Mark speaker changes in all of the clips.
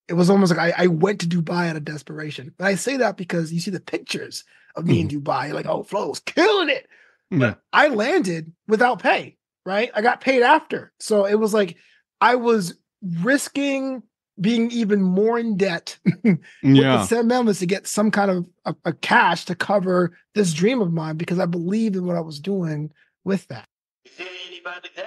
Speaker 1: it was almost like I went to Dubai out of desperation. But I say that because you see the pictures of me in Dubai. You're like, oh, FloBo's killing it.
Speaker 2: Yeah.
Speaker 1: But I landed without pay, right? I got paid after. So it was like I was risking being even more in debt with the
Speaker 2: Yeah.
Speaker 1: 7 members to get some kind of a cash to cover this dream of mine because I believed in what I was doing with that.
Speaker 3: Anybody there?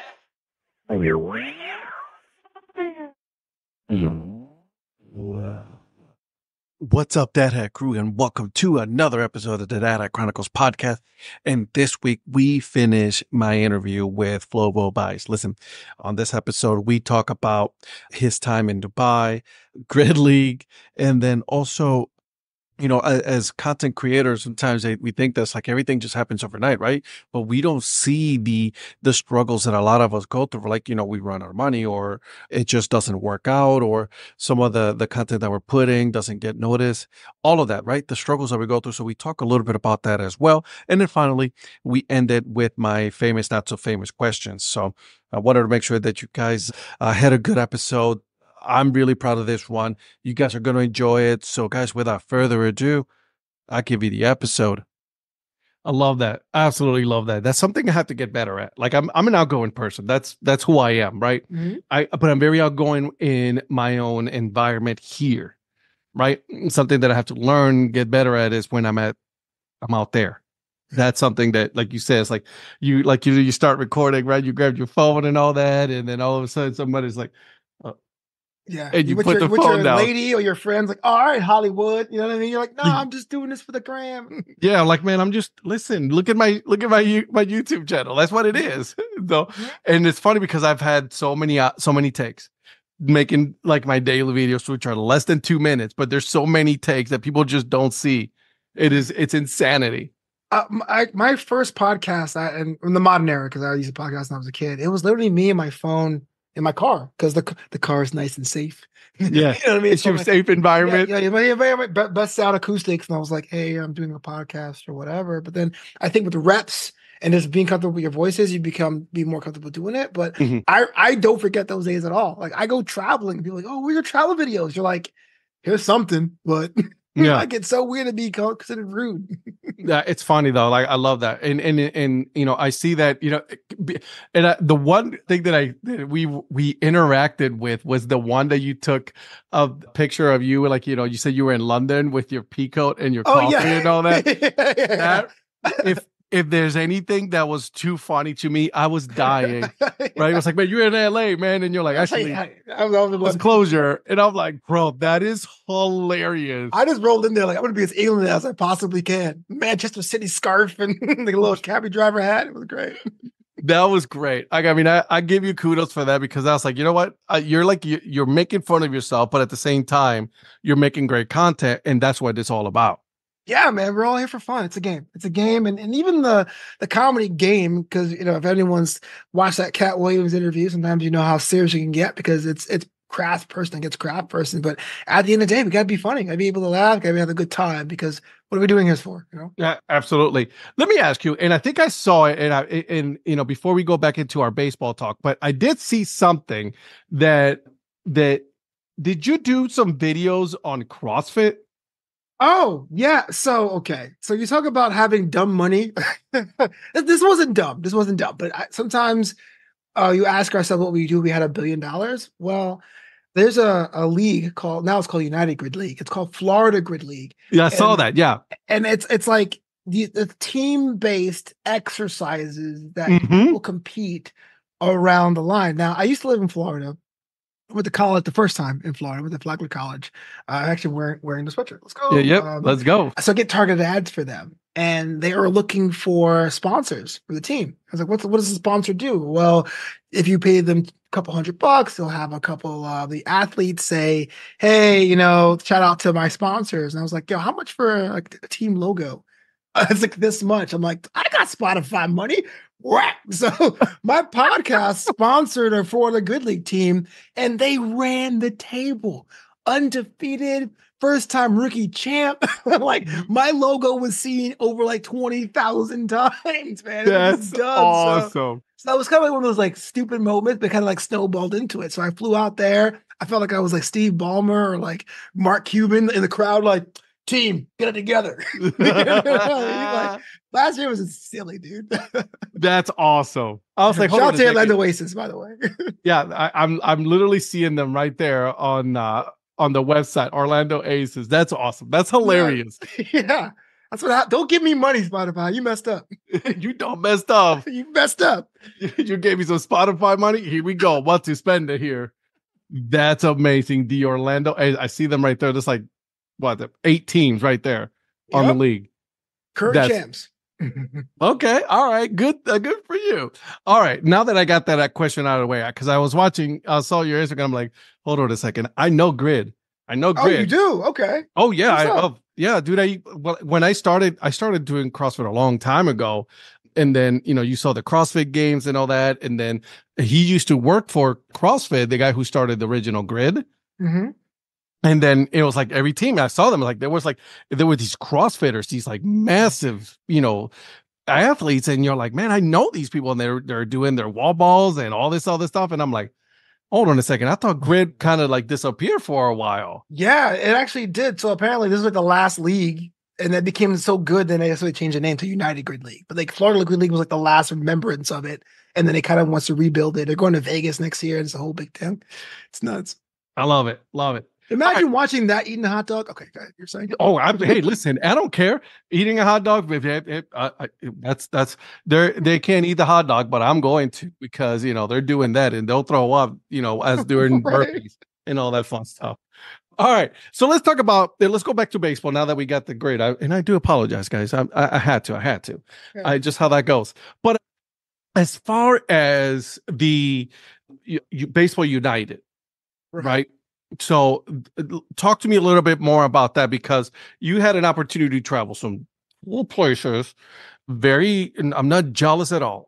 Speaker 2: What's up, Dad Hat Crew, and welcome to another episode of the Dad Hat Chronicles podcast. And this week, we finish my interview with FloBo Bice. Listen, on this episode, we talk about his time in Dubai, Grid League, and then also, you know, as content creators, sometimes we think that's like everything just happens overnight, right? But we don't see the struggles that a lot of us go through. Like, you know, we run out of money, or it just doesn't work out, or some of the content that we're putting doesn't get noticed. All of that, right? The struggles that we go through. So we talk a little bit about that as well. And then finally, we ended with my famous, not so famous questions. So I wanted to make sure that you guys had a good episode. I'm really proud of this one. You guys are going to enjoy it. So, guys, without further ado, I'll give you the episode. I love that. I absolutely love that. That's something I have to get better at. Like I'm an outgoing person. That's who I am, right?
Speaker 1: Mm-hmm.
Speaker 2: But I'm very outgoing in my own environment here, right? Something that I have to learn, get better at is when I'm out there. That's something that, like you said, it's like you start recording, right? You grab your phone and all that, and then all of a sudden somebody's like,
Speaker 1: yeah,
Speaker 2: and you
Speaker 1: with
Speaker 2: put
Speaker 1: your,
Speaker 2: the phone down.
Speaker 1: lady or your friends, like, all right, Hollywood, you know what I mean? You're like, no, I'm just doing this for the gram.
Speaker 2: Yeah, like, man, I'm just listen. Look at my YouTube channel. That's what it is. So, and it's funny because I've had so many takes making like my daily videos, which are less than 2 minutes, but there's so many takes that people just don't see. It's insanity.
Speaker 1: My first podcast, and in the modern era, because I used to podcast when I was a kid, it was literally me and my phone in my car because the car is nice and safe.
Speaker 2: Yeah,
Speaker 1: you know what I mean?
Speaker 2: it's your safe environment.
Speaker 1: Yeah, best sound acoustics, and I was like, hey, I'm doing a podcast or whatever. But then I think with the reps and just being comfortable with your voices, you be more comfortable doing it. But I don't forget those days at all. Like I go traveling, and people are like, oh, where's your travel videos? You're like, here's something, but
Speaker 2: yeah,
Speaker 1: I get so weird to be considered rude.
Speaker 2: Yeah, it's funny though. Like I love that, and you know, I see that, you know, and the one thing that we interacted with was the one that you took a picture of you, like, you know, you said you were in London with your peacoat and your coffee and all that. That if there's anything that was too funny to me, I was dying. Right? It was like, man, you're in LA, man, and you're like, actually, let's closure, and I'm like, bro, that is hilarious.
Speaker 1: I just rolled in there like I'm gonna be as alien as I possibly can. Manchester City scarf and the little cabby driver hat. It was great.
Speaker 2: That was great. I mean, I give you kudos for that, because I was like, you know what? You're making fun of yourself, but at the same time, you're making great content, and that's what it's all about.
Speaker 1: Yeah, man, we're all here for fun. It's a game. It's a game, and even the comedy game, because, you know, if anyone's watched that Cat Williams interview, sometimes you know how serious you can get because it's craft person against craft person. But at the end of the day, we gotta be funny. Gotta be able to laugh. Gotta have a good time, because what are we doing this for? You know?
Speaker 2: Yeah, absolutely. Let me ask you, and I think I saw it, and you know, before we go back into our baseball talk, but I did see something that did you do some videos on CrossFit?
Speaker 1: Oh, yeah. So, okay. So you talk about having dumb money. This wasn't dumb. But sometimes you ask ourselves what we do. We had $1 billion. Well, there's a league now it's called United Grid League. It's called Florida Grid League.
Speaker 2: Yeah, I saw that. Yeah.
Speaker 1: And it's like the team-based exercises that people compete around the line. Now, I used to live in Florida. Went to college the first time in Florida, went to Flagler College. Actually wearing the sweatshirt. Let's go.
Speaker 2: Yeah, let's go.
Speaker 1: So I get targeted ads for them, and they are looking for sponsors for the team. I was like, what does the sponsor do? Well, if you pay them a couple $100, they'll have a couple of the athletes say, hey, you know, shout out to my sponsors. And I was like, yo, how much for like a team logo? It's like this much. I'm like, I got Spotify money. So my podcast sponsored a Florida Good League team, and they ran the table. undefeated, first time rookie champ. Like my logo was seen over like 20,000 times, man. It was just
Speaker 2: That's
Speaker 1: done.
Speaker 2: awesome.
Speaker 1: So it was kind of like one of those like stupid moments, but kind of like snowballed into it. So I flew out there. I felt like I was like Steve Ballmer or like Mark Cuban in the crowd, like, team, get it together. Like last year was silly, dude.
Speaker 2: That's awesome. I was like, hold
Speaker 1: Shout
Speaker 2: on
Speaker 1: out
Speaker 2: a
Speaker 1: to
Speaker 2: second.
Speaker 1: Atlanta Oasis, by the way.
Speaker 2: Yeah, I'm literally seeing them right there on the website, Orlando Aces. That's awesome. That's
Speaker 1: Yeah,
Speaker 2: hilarious.
Speaker 1: yeah. That's what. Don't give me money, Spotify. You messed up.
Speaker 2: You don't messed up.
Speaker 1: You messed up.
Speaker 2: You gave me some Spotify money. Here we go. What to spend it here? That's amazing. The Orlando, I see them right there. There's like what 8 teams right there on the league.
Speaker 1: Current champs.
Speaker 2: Okay. All right. Good. Good for you. All right. Now that I got that question out of the way, because I was watching, I saw your Instagram. I'm like, hold on a second. I know grid.
Speaker 1: Oh, you do? Okay.
Speaker 2: Oh yeah. Yeah, dude. When I started doing CrossFit a long time ago. And then, you saw the CrossFit games and all that. And then he used to work for CrossFit, the guy who started the original grid.
Speaker 1: Mm-hmm.
Speaker 2: And then it was like every team I saw them, like there were these CrossFitters, these like massive, athletes. And you're like, man, I know these people, and they're doing their wall balls and all this other stuff. And I'm like, hold on a second. I thought grid kind of like disappeared for a while.
Speaker 1: Yeah, it actually did. So apparently this was like the last league, and that became so good, then they actually changed the name to United Grid League. But like Florida Grid League was like the last remembrance of it. And then they kind of wants to rebuild it. They're going to Vegas next year. It's a whole big thing. It's nuts.
Speaker 2: I love it. Love it.
Speaker 1: Imagine watching that, eating a hot dog. Okay, go ahead. You're saying?
Speaker 2: Oh, hey, listen, I don't care. Eating a hot dog, they can't eat the hot dog, but I'm going to, because they're doing that, and they'll throw up, as during
Speaker 1: Right.
Speaker 2: burpees and all that fun stuff. All right, so let's go back to baseball now that we got the grade. I do apologize, guys. I had to.
Speaker 1: Okay.
Speaker 2: Just how that goes. But as far as the Baseball United, right? So talk to me a little bit more about that, because you had an opportunity to travel some cool places. I'm not jealous at all.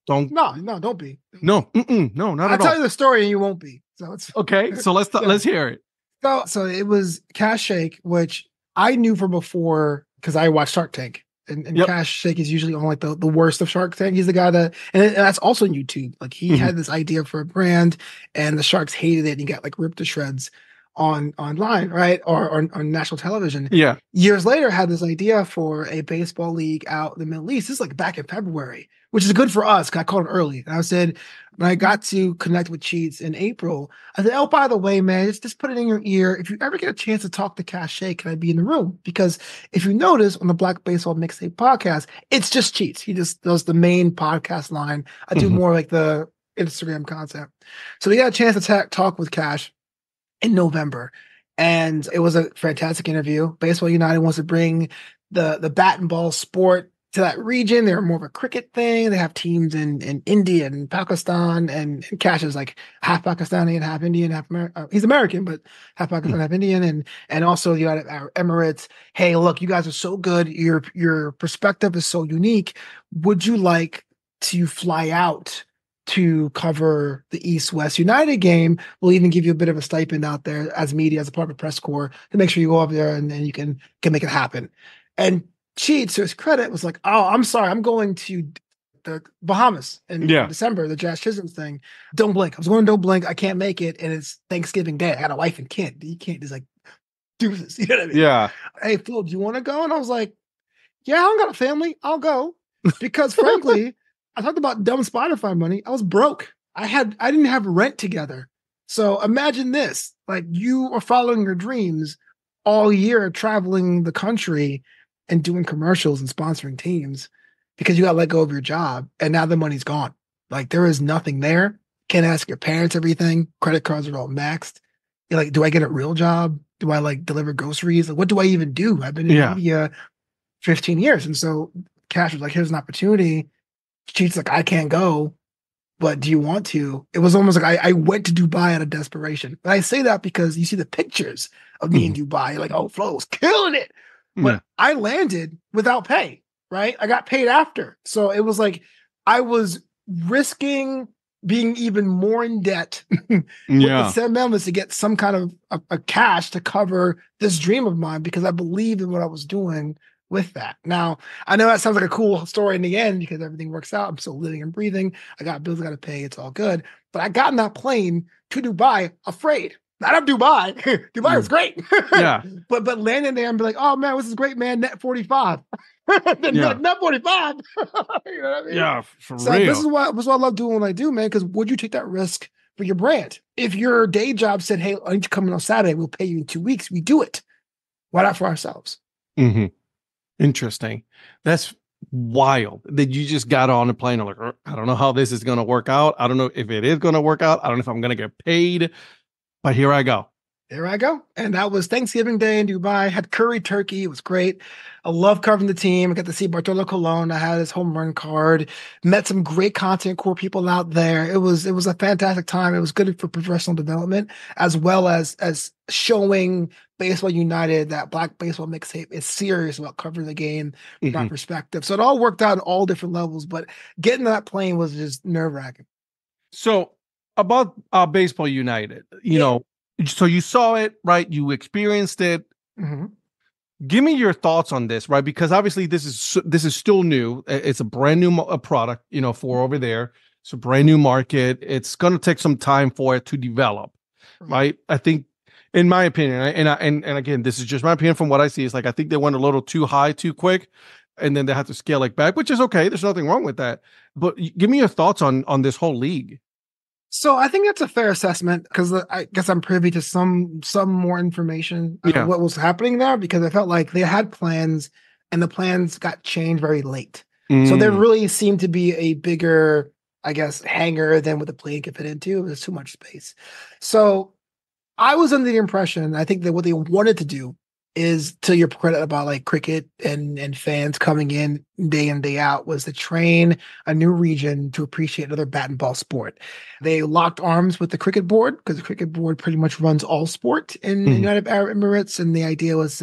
Speaker 1: No, don't be.
Speaker 2: No, not at all.
Speaker 1: I'll tell you the story and you won't be. So it's
Speaker 2: okay. So let's hear it.
Speaker 1: So it was Cash Shake, which I knew from before because I watched Shark Tank. And
Speaker 2: Yep.
Speaker 1: Cash Shake is usually on like the worst of Shark Tank. He's the guy and that's also on YouTube. Like he had this idea for a brand, and the Sharks hated it, and he got like ripped to shreds online, right? Or on national television.
Speaker 2: Yeah.
Speaker 1: Years later, had this idea for a baseball league out in the Middle East. This is like back in February, which is good for us. I called it early. And I said, when I got to connect with Cheats in April, I said, oh, by the way, man, just put it in your ear. If you ever get a chance to talk to Cash Shake, can I be in the room? Because if you notice on the Black Baseball Mixtape podcast, it's just Cheats. He just does the main podcast line. I do more like the Instagram content. So we got a chance to talk with Cash in November. And it was a fantastic interview. Baseball United wants to bring the bat and ball sport to that region. They're more of a cricket thing. They have teams in India and Pakistan, and Cash is like half Pakistani and half Indian, half American. He's American, but half Pakistan, half Indian, and also you got Emirates. Hey, look, you guys are so good. Your perspective is so unique. Would you like to fly out to cover the East-West United game? We'll even give you a bit of a stipend out there as media, as a part of a press corps, to make sure you go up there and then you can make it happen. And Cheats, to his credit, was like, oh, I'm sorry, I'm going to the Bahamas in December, the Jazz Chisholm thing. Don't blink. I was going to Don't Blink. I can't make it. And it's Thanksgiving Day. I got a wife and kid. You can't just like do this. You know what I mean?
Speaker 2: Yeah.
Speaker 1: Hey, Phil, do you want to go? And I was like, yeah, I don't got a family. I'll go. Because frankly, I talked about dumb Spotify money. I was broke. I didn't have rent together. So imagine this, like you are following your dreams all year, traveling the country and doing commercials and sponsoring teams because you got to let go of your job. And now the money's gone. Like there is nothing there. Can't ask your parents everything. Credit cards are all maxed. You're like, do I get a real job? Do I like deliver groceries? Like, what do I even do? I've been in media 15 years. And so Cash was like, here's an opportunity. Cheats like, I can't go, but do you want to? It was almost like I went to Dubai out of desperation. But I say that because you see the pictures of me in Dubai. You're like, oh, Flo was killing it. But I landed without pay, right? I got paid after. So it was like I was risking being even more in debt with the
Speaker 2: Yeah.
Speaker 1: sentimental was to get some kind of a cash to cover this dream of mine because I believed in what I was doing with that. Now, I know that sounds like a cool story in the end because everything works out. I'm still living and breathing. I got bills I got to pay. It's all good. But I got in that plane to Dubai afraid. Not of Dubai. Dubai was great.
Speaker 2: Yeah.
Speaker 1: but landing there and be like, oh man, this is great, man. Net 45. Then be
Speaker 2: Yeah.
Speaker 1: like, net 45. You know what I mean?
Speaker 2: Yeah. For
Speaker 1: So
Speaker 2: real.
Speaker 1: this is why I love doing what I do, man. Because would you take that risk for your brand? If your day job said, hey, I need you to come in on Saturday, we'll pay you in 2 weeks, we do it. Why not for ourselves?
Speaker 2: Mm-hmm. Interesting. That's wild that you just got on the plane. I'm like, I don't know how this is going to work out. I don't know if it is going to work out. I don't know if I'm going to get paid, but here I go.
Speaker 1: There I go. And that was Thanksgiving Day in Dubai. Had curry turkey. It was great. I love covering the team. I got to see Bartolo Colon. I had his home run card. Met some great content core people out there. It was a fantastic time. It was good for professional development as well as showing Baseball United that Black Baseball Mixtape is serious about covering the game from
Speaker 2: Mm-hmm.
Speaker 1: that perspective. So it all worked out on all different levels, but getting that plane was just nerve-wracking.
Speaker 2: So about Baseball United,
Speaker 1: Yeah.
Speaker 2: so you saw it, right? You experienced it.
Speaker 1: Mm-hmm.
Speaker 2: Give me your thoughts on this, right? Because obviously this is still new. It's a brand new product, for over there. It's a brand new market. It's going to take some time for it to develop, right? I think, in my opinion, and again, this is just my opinion from what I see. It's like I think they went a little too high too quick, and then they have to scale it back, which is okay. There's nothing wrong with that. But give me your thoughts on this whole league.
Speaker 1: So I think that's a fair assessment because I guess I'm privy to some more information on
Speaker 2: Yeah.
Speaker 1: what was happening there because I felt like they had plans and the plans got changed very late. So there
Speaker 2: Mm,
Speaker 1: really seemed to be a bigger, I guess, hangar than what the plane could fit into. It was too much space. So I was under the impression, I think that what they wanted to do is, to your credit about like cricket and fans coming in day out, was to train a new region to appreciate another bat and ball sport. They locked arms with the cricket board because the cricket board pretty much runs all sport in
Speaker 2: mhm.
Speaker 1: United Arab Emirates. And the idea was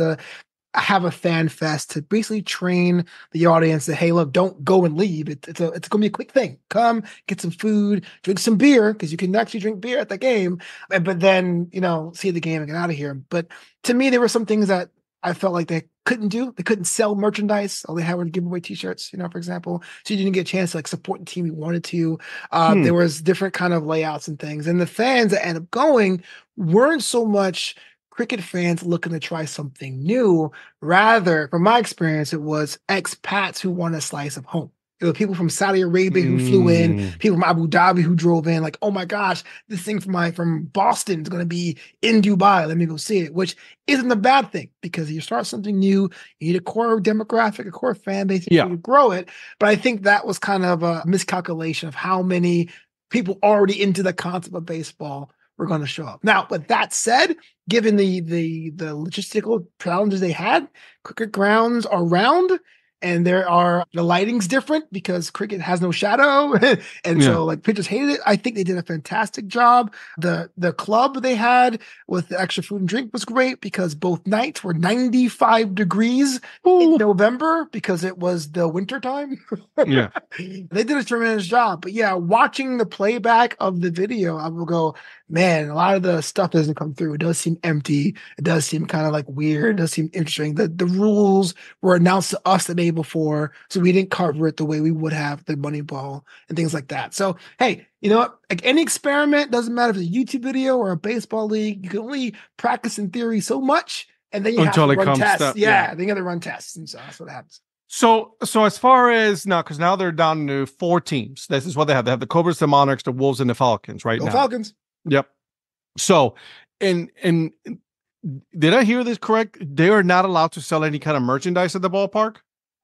Speaker 1: have a fan fest to basically train the audience that, hey, look, don't go and leave. It's going to be a quick thing. Come, get some food, drink some beer, because you can actually drink beer at the game, but then, see the game and get out of here. But to me, there were some things that I felt like they couldn't do. They couldn't sell merchandise. All they had were to give away t-shirts, for example. So you didn't get a chance to like support the team you wanted to.
Speaker 2: Hmm.
Speaker 1: There was different kind of layouts and things. And the fans that ended up going weren't so much cricket fans looking to try something new. Rather, from my experience, it was expats who want a slice of home. It was people from Saudi Arabia who flew in,
Speaker 2: Mm,
Speaker 1: people from Abu Dhabi who drove in, like, oh my gosh, this thing from Boston is going to be in Dubai. Let me go see it, which isn't a bad thing because you start something new, you need a core demographic, a core fan base,
Speaker 2: yeah.
Speaker 1: you grow it. But I think that was kind of a miscalculation of how many people already into the concept of baseball were going to show up. Now, with that said, given the logistical challenges they had, cricket grounds are round and the lighting's different because cricket has no shadow. And
Speaker 2: Yeah.
Speaker 1: so like pitchers hated it. I think they did a fantastic job. The club they had with the extra food and drink was great because both nights were 95 degrees in
Speaker 2: Ooh.
Speaker 1: November because it was the winter time.
Speaker 2: Yeah.
Speaker 1: They did a tremendous job. But yeah, watching the playback of the video, I will go, man, a lot of the stuff doesn't come through. It does seem empty. It does seem kind of like weird. It does seem interesting. The rules were announced to us the day before, so we didn't cover it the way we would have the Moneyball and things like that. So, hey, you know what? Like any experiment, doesn't matter if it's a YouTube video or a baseball league, you can only practice in theory so much, and then you have to
Speaker 2: Until it
Speaker 1: run
Speaker 2: comes
Speaker 1: tests.
Speaker 2: to, yeah.
Speaker 1: Yeah, then you got to run tests, and so that's what happens.
Speaker 2: So as far as now, because now they're down to 4 teams. This is what they have. They have the Cobras, the Monarchs, the Wolves, and the Falcons right
Speaker 1: Go
Speaker 2: now.
Speaker 1: Falcons.
Speaker 2: Yep. So, and did I hear this correct? They are not allowed to sell any kind of merchandise at the ballpark.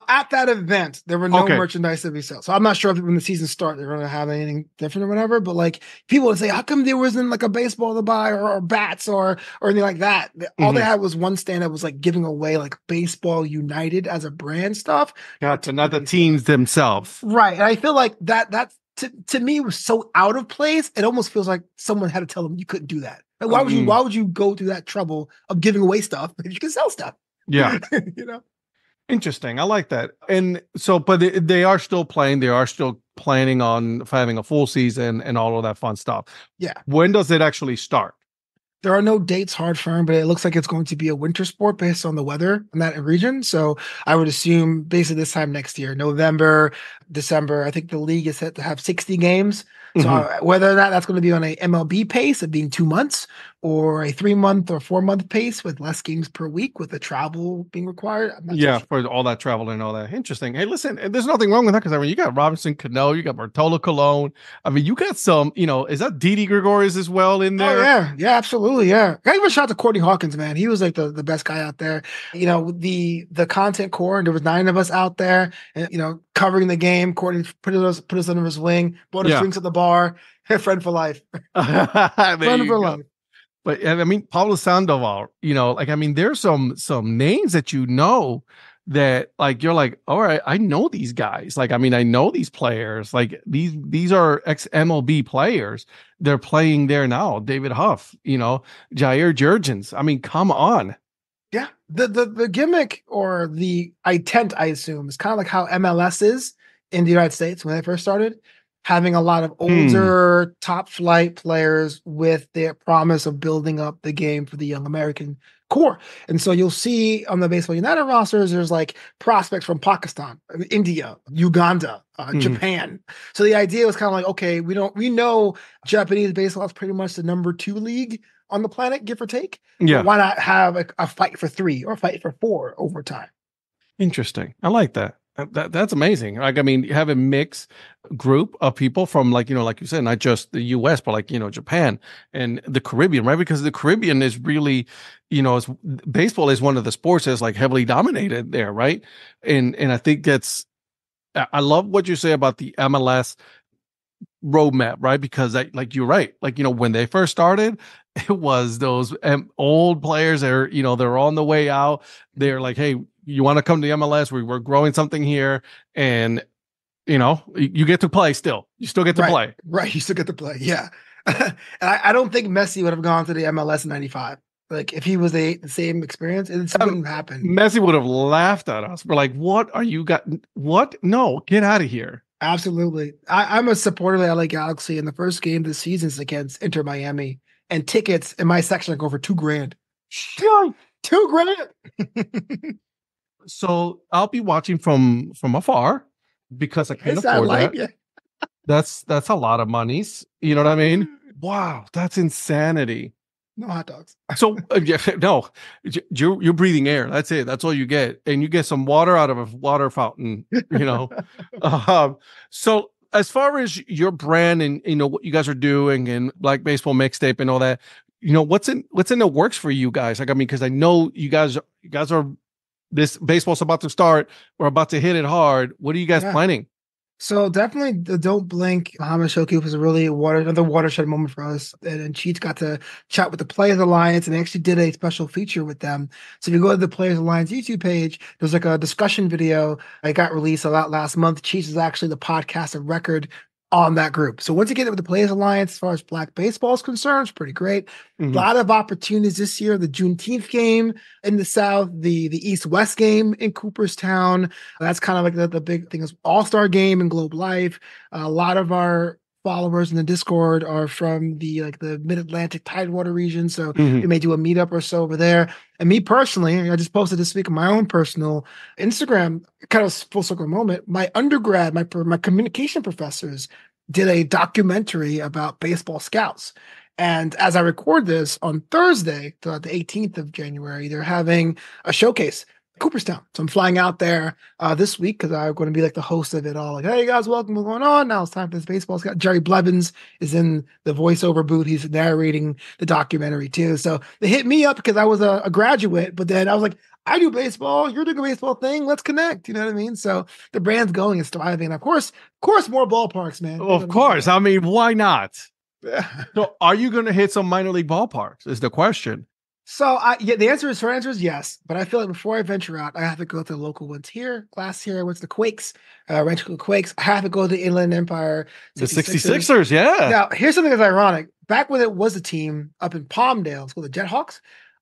Speaker 1: At that event, there were no
Speaker 2: Okay.
Speaker 1: merchandise to be sold. So I'm not sure if when the season starts, they're going to have anything different or whatever. But like people would say, how come there wasn't like a baseball to buy or bats or anything like that? All they
Speaker 2: Mhm.
Speaker 1: had was one stand that was like giving away like Baseball United as a brand stuff.
Speaker 2: Gotcha. Not the teams themselves.
Speaker 1: Right. And I feel like that to me was so out of place. It almost feels like someone had to tell them you couldn't do that. Like, why would you go through that trouble of giving away stuff if you can sell stuff?
Speaker 2: Yeah.
Speaker 1: You know?
Speaker 2: Interesting. I like that. And so, but they are still playing. They are still planning on having a full season and all of that fun stuff.
Speaker 1: Yeah.
Speaker 2: When does it actually start?
Speaker 1: There are no dates hard firm, but it looks like it's going to be a winter sport based on the weather in that region. So I would assume basically this time next year, November, December. I think the league is set to have 60 games. So
Speaker 2: Mhm.
Speaker 1: whether or not that's going to be on a MLB pace of being 2 months or a 3 month or 4 month pace with less games per week with the travel being required, I'm not so
Speaker 2: Yeah,
Speaker 1: sure.
Speaker 2: for all that travel and all that. Interesting. Hey, listen, and there's nothing wrong with that because I mean, you got Robinson Cano, you got Bartolo Colon. I mean, you got some, is that Didi Gregorius as well in
Speaker 1: Oh
Speaker 2: there?
Speaker 1: yeah, yeah, absolutely, yeah. I even shout to Courtney Hawkins, man. He was like the best guy out there. The content core. There was 9 of us out there, and covering the game. Courtney put us under his wing, bought us
Speaker 2: Yeah.
Speaker 1: drinks at the bar. Friend for life,
Speaker 2: There
Speaker 1: friend
Speaker 2: you
Speaker 1: for
Speaker 2: go.
Speaker 1: life.
Speaker 2: But and I mean, Paulo Sandoval, like I mean, there's some names that that like you're like, all right, I know these guys. Like, I mean, I know these players. Like these are ex MLB players. They're playing there now. David Huff, Jair Jurgens. I mean, come on.
Speaker 1: Yeah, the gimmick or the intent, I assume, is kind of like how MLS is in the United States when they first started, having a lot of
Speaker 2: Hmm.
Speaker 1: older top flight players with their promise of building up the game for the young American core. And so you'll see on the Baseball United rosters, there's like prospects from Pakistan, India, Uganda,
Speaker 2: Hmm.
Speaker 1: Japan. So the idea was kind of like, okay, we know Japanese baseball is pretty much the number 2 league on the planet, give or take. But
Speaker 2: Yeah.
Speaker 1: why not have a fight for 3 or a fight for 4 over time?
Speaker 2: Interesting. I like that. That's amazing. Like, I mean, you have a mix group of people from like you said, not just the US, but like, Japan and the Caribbean, right? Because the Caribbean is really, baseball is one of the sports that's like heavily dominated there, right? And I think I love what you say about the MLS roadmap, right? Because like you're right. Like, when they first started, it was those old players that are, they're on the way out. They're like, hey, you want to come to the MLS? We're growing something here. And, you get to play still. You still get to
Speaker 1: Right,
Speaker 2: play.
Speaker 1: right. You still get to play. Yeah. And I don't think Messi would have gone to the MLS in 95. Like if he was the same experience, it just
Speaker 2: Um,
Speaker 1: wouldn't happen.
Speaker 2: Messi would have laughed at us. We're like, what are you got? What? No, get out of here.
Speaker 1: Absolutely. I'm a supporter of the LA Galaxy, and the first game this season is against Inter Miami. And tickets in my section go for $2,000.
Speaker 2: Shit.
Speaker 1: $2,000.
Speaker 2: So I'll be watching from afar because I can't
Speaker 1: It's that
Speaker 2: afford
Speaker 1: life,
Speaker 2: that.
Speaker 1: yeah.
Speaker 2: That's a lot of monies. You know what I mean? Wow, that's insanity.
Speaker 1: No hot dogs.
Speaker 2: So yeah, no, you're breathing air. That's it. That's all you get, and you get some water out of a water fountain. You know. Um, so as far as your brand and what you guys are doing and Black Baseball Mixtape and all that, what's in the works for you guys? Like I mean, because I know you guys are this baseball's about to start. We're about to hit it hard. What are you guys
Speaker 1: Yeah.
Speaker 2: planning?
Speaker 1: So definitely the Don't Blink Muhammad Shoki was a really another watershed moment for us. And Cheats got to chat with the Players Alliance and they actually did a special feature with them. So if you go to the Players Alliance YouTube page, there's like a discussion video that got released a lot last month. Cheats is actually the podcast of record on that group. So once you get it with the Players Alliance, as far as Black baseball is concerned, it's pretty great. A
Speaker 2: Mhm.
Speaker 1: lot of opportunities this year. The Juneteenth game in the South, the East-West game in Cooperstown. That's kind of like the big thing is All-Star game in Globe Life. A lot of our followers in the Discord are from the Mid-Atlantic Tidewater region. So we
Speaker 2: Mhm.
Speaker 1: may do a meetup or so over there. And me personally, I just posted this week on my own personal Instagram, kind of full circle moment. My undergrad, my communication professors did a documentary about baseball scouts. And as I record this on Thursday, the 18th of January, they're having a showcase in Cooperstown. So I'm flying out there this week because I'm going to be like the host of it all. Like, hey guys, welcome. What's going on? Now it's time for this baseball scout. Jerry Blevins is in the voiceover booth. He's narrating the documentary too. So they hit me up because I was a graduate, but then I was like, I do baseball. You're doing a baseball thing. Let's connect. You know what I mean? So the brand's going, it's thriving. And of course, more ballparks, man. We're
Speaker 2: Of
Speaker 1: gonna get
Speaker 2: course. I mean, why not?
Speaker 1: that.
Speaker 2: So, are you going to hit some minor league ballparks? Is the question.
Speaker 1: So yeah, the short answer is yes. But I feel like before I venture out, I have to go to the local ones here. Last year I went to the Quakes, Rancho Quakes. I have to go to the Inland Empire
Speaker 2: The
Speaker 1: 66ers.
Speaker 2: 66ers, yeah.
Speaker 1: Now, here's something that's ironic. Back when it was a team up in Palmdale, it's called the Jethawks.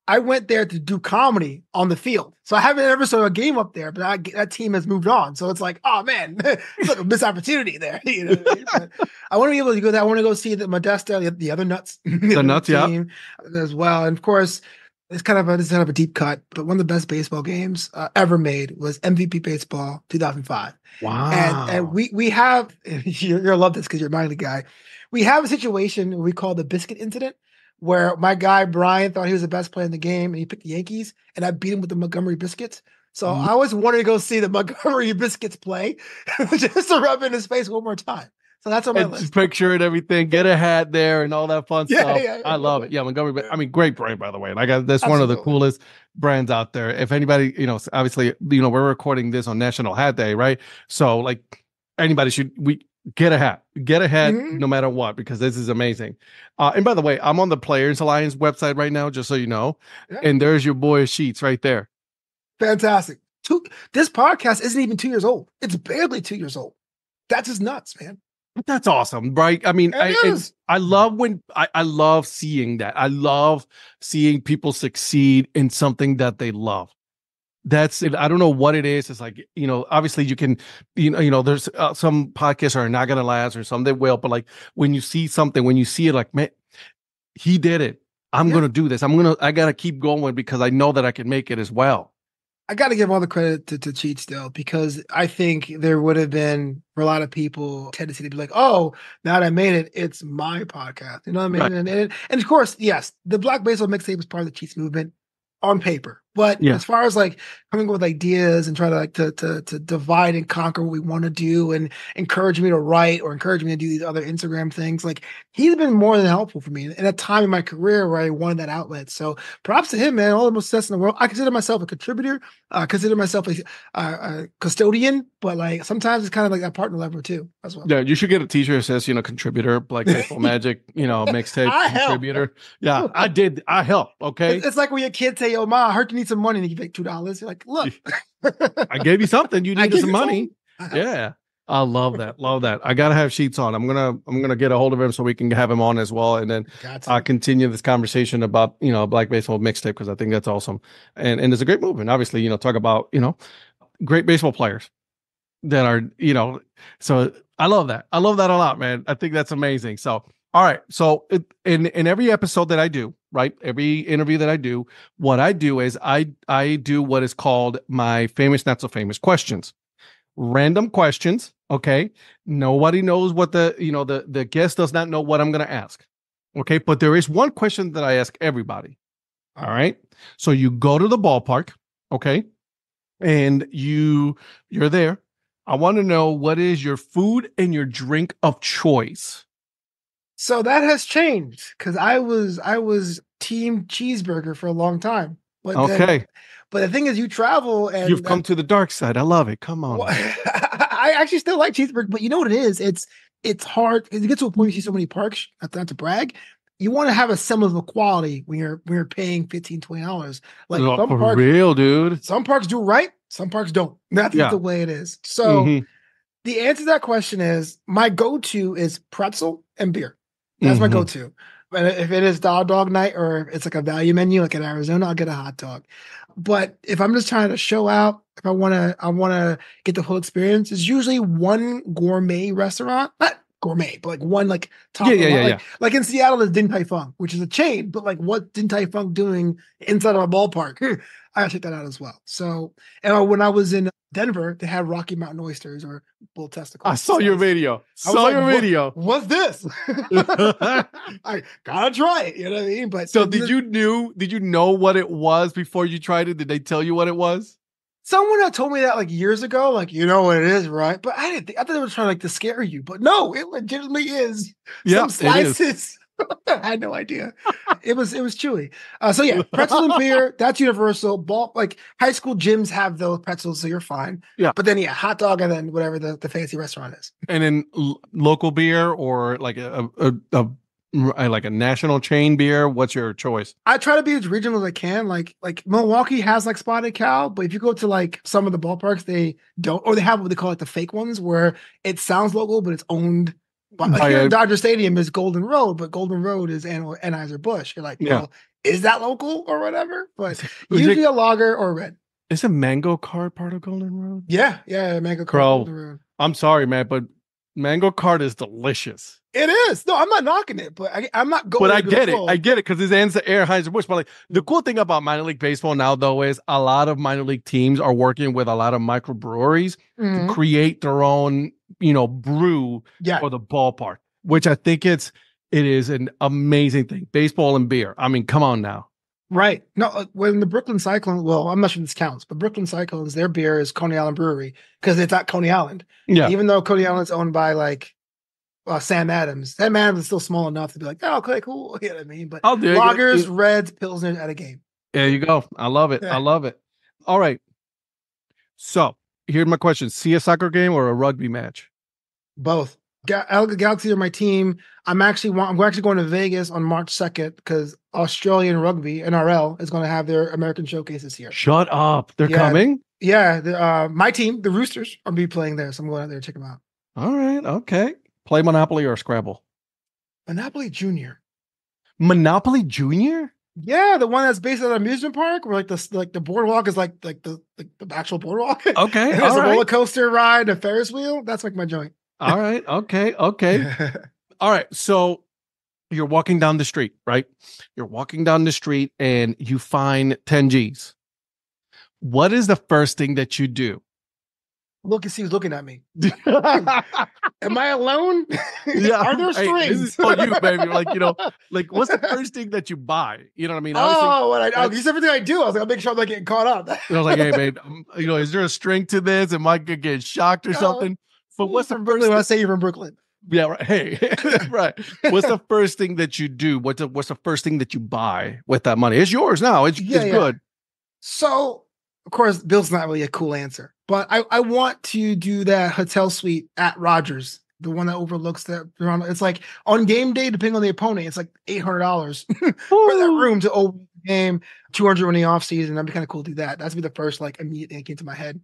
Speaker 1: I went there to do comedy on the field. So I haven't ever saw a game up there, but that team has moved on. So it's like, oh man, it's like a missed opportunity there. You know what I mean? But I want to be able to go there. I want to go see the Modesta, the other nuts, the
Speaker 2: The
Speaker 1: other
Speaker 2: nuts, yeah.
Speaker 1: team as well. And of course, this is kind of a deep cut, but one of the best baseball games ever made was MVP Baseball 2005. And
Speaker 2: Wow.
Speaker 1: we have you're gonna love this because you're a Miley guy. We have a situation we call the biscuit incident, where my guy Brian thought he was the best player in the game and he picked the Yankees, and I beat him with the Montgomery Biscuits. So I always wanted to go see the Montgomery Biscuits play just to rub in his face one more time. So that's on my
Speaker 2: And just
Speaker 1: list.
Speaker 2: picture and everything, get a hat there and all that fun
Speaker 1: Yeah,
Speaker 2: stuff.
Speaker 1: yeah,
Speaker 2: I
Speaker 1: yeah,
Speaker 2: love it. Yeah, Montgomery. I mean, great brand, by the way. That's one of the
Speaker 1: absolutely.
Speaker 2: coolest brands out there. If anybody, obviously, we're recording this on National Hat Day, right? So like anybody we get a hat
Speaker 1: Mhm.
Speaker 2: no matter what, because this is amazing. And by the way, I'm on the Players Alliance website right now, just so you know.
Speaker 1: Yeah,
Speaker 2: And there's your boy Sheets right there.
Speaker 1: fantastic. This podcast isn't even 2 years old. It's barely 2 years old. That's just nuts, man.
Speaker 2: That's awesome, right? I mean,
Speaker 1: It is.
Speaker 2: I love when I love seeing that. I love seeing people succeed in something that they love. That's it. I don't know what it is. It's like, obviously you can, there's some podcasts are not going to last or some they will, but like when you see something, when you see it, like, man, he did it. I'm
Speaker 1: Yeah.
Speaker 2: going to do this. I got to keep going because I know that I can make it as well.
Speaker 1: I got to give all the credit to Cheat still, because I think there would have been for a lot of people tendency to be like, "Oh, now that I made it, it's my podcast." You know what I
Speaker 2: Right.
Speaker 1: mean? And of course, yes, the Black Baseball Mixtape was part of the Cheats movement on paper, but
Speaker 2: Yeah.
Speaker 1: as far as like coming up with ideas and try to like to divide and conquer what we want to do and encourage me to write or encourage me to do these other Instagram things, like he's been more than helpful for me in a time in my career where I wanted that outlet. So props to him, man. All the most success in the world. I consider myself a contributor. Consider myself a custodian, but like sometimes it's kind of like that partner level too, as well.
Speaker 2: Yeah, you should get a t-shirt that says, contributor, Black Baseball Magic, mixtape
Speaker 1: I help.
Speaker 2: contributor. Yeah, I did. I help. Okay.
Speaker 1: It's like when your kids say, "Yo, ma, I heard you need some money," and you give like $2. You're like, "Look,
Speaker 2: I gave you something. You
Speaker 1: I
Speaker 2: needed
Speaker 1: give
Speaker 2: some
Speaker 1: you some.
Speaker 2: money.
Speaker 1: I help."
Speaker 2: Yeah. I love that. Love that. I gotta have Sheets on. I'm gonna get a hold of him so we can have him on as well, and then
Speaker 1: Got to.
Speaker 2: continue this conversation about Black Baseball Mixtape, because I think that's awesome, and it's a great movement. Obviously, talk about great baseball players that are so I love that. I love that a lot, man. I think that's amazing. So all right, so in every episode that I do, right, every interview that I do, what I do is I do what is called my famous not so famous questions. Random questions. Okay. Nobody knows what the guest does not know what I'm going to ask. Okay. But there is one question that I ask everybody. All right. So you go to the ballpark. Okay. And you're there. I want to know, what is your food and your drink of choice?
Speaker 1: So that has changed because I was team cheeseburger for a long time, but then
Speaker 2: Okay.
Speaker 1: but the thing is, you travel
Speaker 2: You've
Speaker 1: and
Speaker 2: come to the dark side. I love it. Come
Speaker 1: well,
Speaker 2: on.
Speaker 1: I actually still like cheeseburger, but you know what it is? It's hard. It gets to a point you see so many parks, not to brag. You want to have a semblance of quality when you're paying $15-$20. Like
Speaker 2: Oh, for real, dude.
Speaker 1: some parks do right, some parks don't. That's just
Speaker 2: Yeah.
Speaker 1: the way it is. So
Speaker 2: Mm-hmm.
Speaker 1: the answer to that question is my go-to is pretzel and beer. That's my
Speaker 2: Mm-hmm.
Speaker 1: go-to. But if it is dog night or if it's like a value menu, like in Arizona, I'll get a hot dog. But if I'm just trying to show out, if I wanna get the whole experience, it's usually one gourmet restaurant, not gourmet, but like one like
Speaker 2: Yeah,
Speaker 1: top of the
Speaker 2: yeah, yeah,
Speaker 1: line.
Speaker 2: yeah.
Speaker 1: Like in Seattle, there's Din Tai Fung, which is a chain, but like what Din Tai Fung doing inside of a ballpark? I gotta check that out as well. So, and when I was in Denver, they had Rocky Mountain oysters or bull
Speaker 2: I
Speaker 1: testicles
Speaker 2: saw your
Speaker 1: sliced.
Speaker 2: video.
Speaker 1: I was
Speaker 2: Saw
Speaker 1: like,
Speaker 2: your
Speaker 1: what?
Speaker 2: video.
Speaker 1: What's this? I gotta try it. You know what I mean? But
Speaker 2: So did you know what it was before you tried it? Did they tell you what it was?
Speaker 1: someone had told me that like years ago, like you know what it is, right? But I didn't think I thought they were trying like to scare you. But no, it legitimately is
Speaker 2: Yeah,
Speaker 1: some
Speaker 2: it is.
Speaker 1: slices. I had no idea. It was chewy. So yeah, pretzel and beer, that's universal. Ball like high school gyms have those pretzels, so you're fine.
Speaker 2: Yeah.
Speaker 1: But then yeah, hot dog and then whatever the fancy restaurant is.
Speaker 2: And then local beer or like like a national chain beer, what's your choice?
Speaker 1: I try to be as regional as I can. Like Milwaukee has like Spotted Cow, but if you go to like some of the ballparks, they don't, or they have what they call like the fake ones where it sounds local, but it's owned. Like
Speaker 2: By
Speaker 1: here
Speaker 2: a,
Speaker 1: in Dodger Stadium is Golden Road, but Golden Road is Anheuser Busch. You're like,
Speaker 2: yeah.
Speaker 1: well, is that local or whatever, but
Speaker 2: Is
Speaker 1: usually a lager or red.
Speaker 2: Is a mango cart part of Golden Road?
Speaker 1: Yeah, mango cart.
Speaker 2: Bro,
Speaker 1: Golden Road.
Speaker 2: I'm sorry, man, but mango cart is delicious.
Speaker 1: It is. No, I'm not knocking it, but I'm not going.
Speaker 2: But I get it. I get it because his ends the Anheuser-Busch. But like the cool thing about minor league baseball now, though, is a lot of minor league teams are working with a lot of microbreweries to create their own, brew for the ballpark, which I think it is an amazing thing. Baseball and beer. I mean, come on now.
Speaker 1: Right. No, when the Brooklyn Cyclones, well, I'm not sure this counts, but Brooklyn Cyclones, their beer is Coney Island Brewery because it's at Coney Island.
Speaker 2: Yeah.
Speaker 1: Even though Coney Island's owned by like Sam Adams. Sam Adams is still small enough to be like, oh, okay, cool. You know what I mean? But lagers, reds, pilsners at a game.
Speaker 2: There you go. I love it. Yeah. I love it. All right. So here's my question. See a soccer game or a rugby match?
Speaker 1: Both. Galaxy are my team. I'm actually going to Vegas on March 2nd because Australian Rugby, NRL, is going to have their American showcase this year.
Speaker 2: Shut up. They're coming?
Speaker 1: Yeah. My team, the Roosters, will be playing there. So I'm going out there to check them out.
Speaker 2: All right. Okay. Play Monopoly or Scrabble?
Speaker 1: Monopoly Junior.
Speaker 2: Monopoly Junior?
Speaker 1: Yeah, the one that's based at an amusement park where the boardwalk is like the actual boardwalk.
Speaker 2: Okay.
Speaker 1: And there's a roller coaster ride, a Ferris wheel. That's like my joint.
Speaker 2: All right. Okay. All right. So you're walking down the street, right? You're walking down the street and you find 10 G's. What is the first thing that you do?
Speaker 1: Look and see who's looking at me. Am I alone?
Speaker 2: Yeah.
Speaker 1: Are there strings?
Speaker 2: This is for you, baby. Like what's the first thing that you buy? You know what I mean?
Speaker 1: Just everything I do. I was like, I'll make sure I'm not getting caught up.
Speaker 2: I was like, hey, babe, is there a string to this? Am I gonna get shocked or something? But what's the first thing?
Speaker 1: I say you're from Brooklyn.
Speaker 2: Yeah, right. Hey, right. What's the first thing that you do? What's the first thing that you buy with that money? It's yours now. It's good. So,
Speaker 1: of course, Bill's not really a cool answer, but I want to do that hotel suite at Rogers, the one that overlooks that. It's like on game day, depending on the opponent, it's like $800 for that room to open the game. $200 in the off season. That'd be kind of cool to do that. That's be the first like immediate thing that came to my head.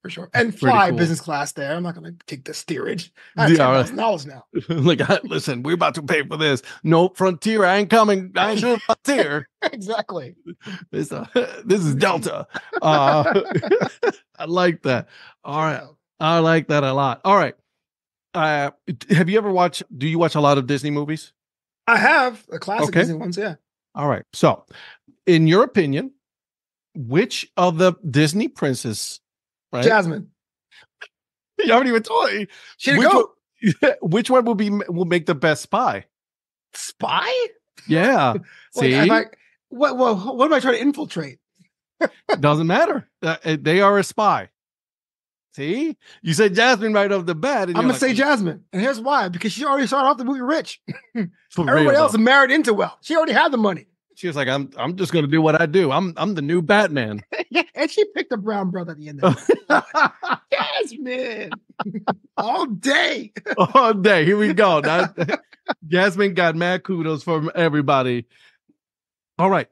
Speaker 1: For sure. And fly business class there. I'm not going to take the steerage. I have $10,000 now.
Speaker 2: Like, listen, we're about to pay for this. No, Frontier, I ain't coming. I ain't doing Frontier.
Speaker 1: Exactly.
Speaker 2: This is Delta. I like that. All right. I like that a lot. All right. Do you watch a lot of Disney movies?
Speaker 1: I have. The classic Disney ones, yeah.
Speaker 2: All right. So, in your opinion, which of the Disney princesses, right?
Speaker 1: Jasmine.
Speaker 2: You haven't even told me. Which one will make the best spy?
Speaker 1: Spy?
Speaker 2: Yeah. See?
Speaker 1: What am I trying to infiltrate?
Speaker 2: Doesn't matter. They are a spy. See? You said Jasmine right off the bat.
Speaker 1: I'm going to say Jasmine. And here's why. Because she already started off the movie rich. Everybody else married into wealth. She already had the money.
Speaker 2: She was like, I'm just going to do what I do. I'm the new Batman.
Speaker 1: Yeah, and she picked a brown brother at the end of it. Jasmine. All day.
Speaker 2: All day. Here we go. Jasmine got mad kudos from everybody. All right.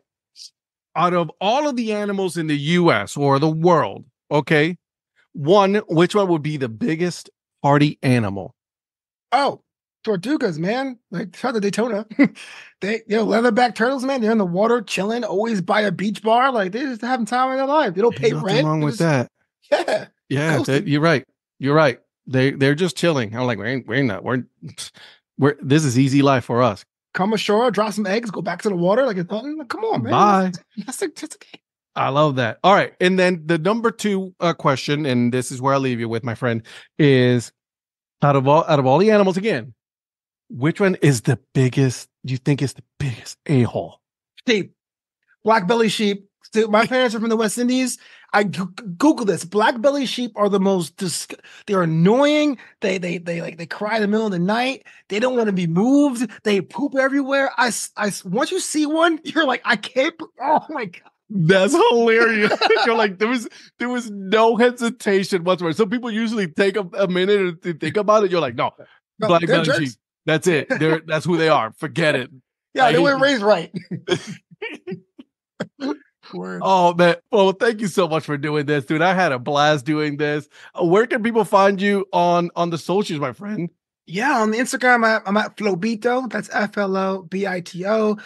Speaker 2: Out of all of the animals in the U.S. or the world, okay, which one would be the biggest party animal?
Speaker 1: Oh, tortugas, man. Like, shout out to Daytona. Leatherback turtles, man. They're in the water chilling, always by a beach bar. Like, they're just having time in their life. They don't pay rent.
Speaker 2: Nothing wrong with that.
Speaker 1: Yeah.
Speaker 2: Yeah, you're right. You're right. They're just chilling. I'm like, we're this is easy life for us.
Speaker 1: Come ashore, drop some eggs, go back to the water. Like, it's nothing. Like, come on, man.
Speaker 2: Bye.
Speaker 1: That's okay.
Speaker 2: I love that. All right. And then the number 2 question, and this is where I leave you with, my friend, is out of all the animals again, which one is the biggest, do you think is the biggest a-hole?
Speaker 1: Sheep. Black belly sheep. My parents are from the West Indies. I Google this. Black belly sheep are the most they're annoying. They cry in the middle of the night. They don't want to be moved. They poop everywhere. Once you see one, you're like, I can't. Oh my God.
Speaker 2: That's hilarious. You're like, there was no hesitation whatsoever. Some people usually take a minute to think about it. You're like, no, black belly sheep. That's it. That's who they are. Forget it.
Speaker 1: Yeah, they were raised right.
Speaker 2: Oh man. Well, thank you so much for doing this, dude. I had a blast doing this. Where can people find you on the socials, my friend?
Speaker 1: Yeah, on the Instagram, I'm at Flobito. That's FLOBITO.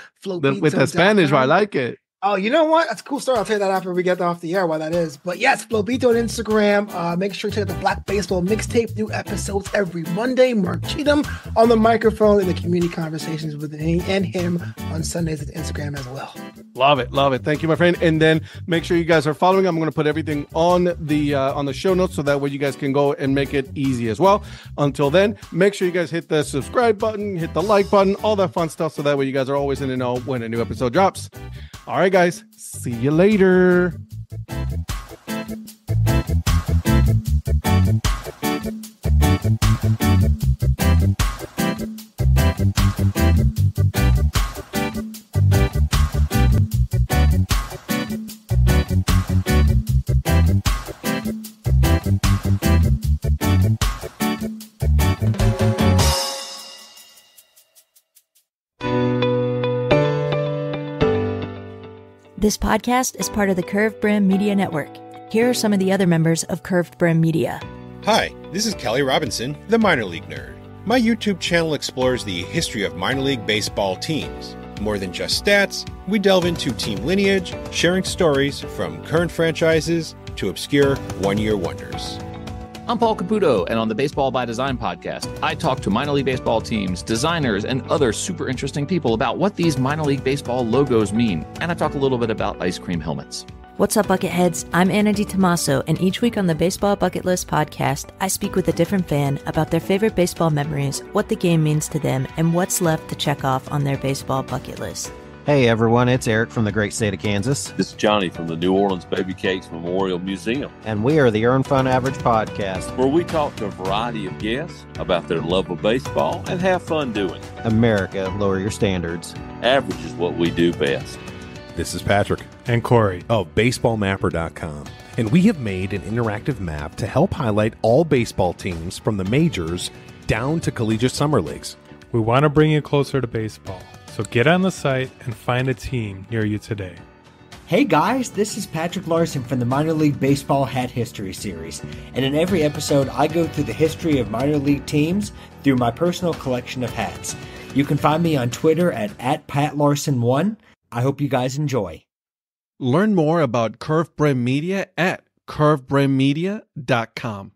Speaker 2: With the Spanish, I
Speaker 1: Flobito.com.
Speaker 2: like it.
Speaker 1: Oh, you know what? That's a cool story. I'll tell you that after we get off the air, why that is. But yes, Flobito on Instagram. Make sure to check out the Black Baseball Mixtape. New episodes every Monday. Mark Cheatham on the microphone in the community conversations with me and him on Sundays at Instagram as well.
Speaker 2: Love it. Love it. Thank you, my friend. And then make sure you guys are following. I'm going to put everything on the show notes so that way you guys can go and make it easy as well. Until then, make sure you guys hit the subscribe button, hit the like button, all that fun stuff so that way you guys are always in the know when a new episode drops. All right, guys. See you later.
Speaker 3: This podcast is part of the Curved Brim Media Network. Here are some of the other members of Curved Brim Media.
Speaker 4: Hi, this is Kelly Robinson, the Minor League Nerd. My YouTube channel explores the history of minor league baseball teams. More than just stats, we delve into team lineage, sharing stories from current franchises to obscure one-year wonders.
Speaker 5: I'm Paul Caputo, and on the Baseball by Design podcast, I talk to minor league baseball teams, designers, and other super interesting people about what these minor league baseball logos mean, and I talk a little bit about ice cream helmets.
Speaker 3: What's up, Bucketheads? I'm Anna DiTomaso, and each week on the Baseball Bucket List podcast, I speak with a different fan about their favorite baseball memories, what the game means to them, and what's left to check off on their baseball bucket list.
Speaker 6: Hey everyone, it's Eric from the great state of Kansas.
Speaker 7: This is Johnny from the New Orleans Baby Cakes Memorial Museum.
Speaker 6: And we are the Earn Fun Average podcast,
Speaker 7: where we talk to a variety of guests about their love of baseball and have fun doing it.
Speaker 6: America, lower your standards.
Speaker 7: Average is what we do best.
Speaker 8: This is Patrick
Speaker 9: and Corey
Speaker 8: of BaseballMapper.com, and we have made an interactive map to help highlight all baseball teams from the majors down to collegiate summer leagues.
Speaker 9: We want to bring you closer to baseball. So get on the site and find a team near you today.
Speaker 10: Hey guys, this is Patrick Larson from the Minor League Baseball Hat History Series. And in every episode, I go through the history of minor league teams through my personal collection of hats. You can find me on Twitter at @PatLarson1. I hope you guys enjoy.
Speaker 2: Learn more about Curved Brim Media at curvedbrimmedia.com.